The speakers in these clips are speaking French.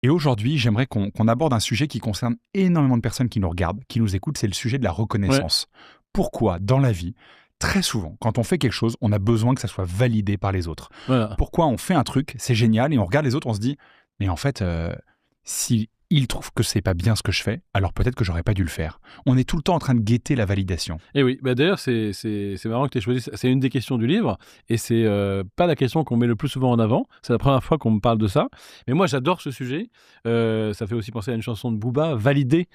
Et aujourd'hui, j'aimerais qu'on aborde un sujet qui concerne énormément de personnes qui nous regardent, qui nous écoutent, c'est le sujet de la Ouais, reconnaissance. Pourquoi, dans la vie, très souvent, quand on fait quelque chose, on a besoin que ça soit validé par les autres? voilà. Pourquoi on fait un truc, c'est génial, et on regarde les autres, on se dit, mais en fait, si ils trouvent que c'est pas bien ce que je fais, alors peut-être que j'aurais pas dû le faire. On est tout le temps en train de guetter la validation. Et oui, bah, d'ailleurs, c'est marrant que tu aies choisi ça. C'est une des questions du livre et c'est, pas la question qu'on met le plus souvent en avant. C'est la première fois qu'on me parle de ça. Mais moi, j'adore ce sujet. Ça fait aussi penser à une chanson de Booba, «Validé»,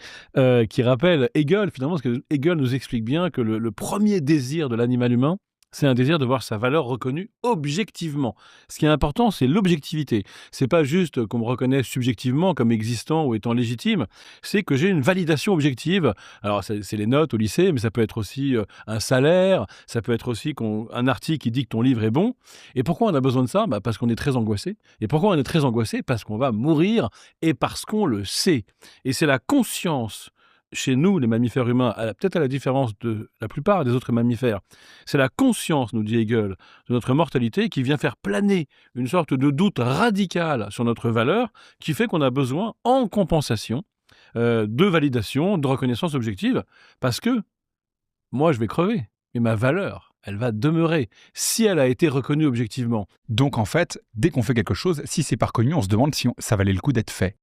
qui rappelle Hegel, finalement, parce que Hegel nous explique bien que le 1er désir de l'animal humain, c'est un désir de voir sa valeur reconnue objectivement. Ce qui est important, c'est l'objectivité. C'est pas juste qu'on me reconnaisse subjectivement comme existant ou étant légitime, c'est que j'ai une validation objective. Alors, c'est les notes au lycée, mais ça peut être aussi un salaire, ça peut être aussi un article qui dit que ton livre est bon. Et pourquoi on a besoin de ça? Bah, parce qu'on est très angoissé. Et pourquoi on est très angoissé? Parce qu'on va mourir et parce qu'on le sait. Et c'est la conscience chez nous, les mammifères humains, peut-être à la différence de la plupart des autres mammifères, c'est la conscience, nous dit Hegel, de notre mortalité qui vient faire planer une sorte de doute radical sur notre valeur qui fait qu'on a besoin, en compensation, de validation, de reconnaissance objective, parce que moi, je vais crever, mais ma valeur, elle va demeurer si elle a été reconnue objectivement. Donc en fait, dès qu'on fait quelque chose, si c'est pas reconnu, on se demande si ça valait le coup d'être fait.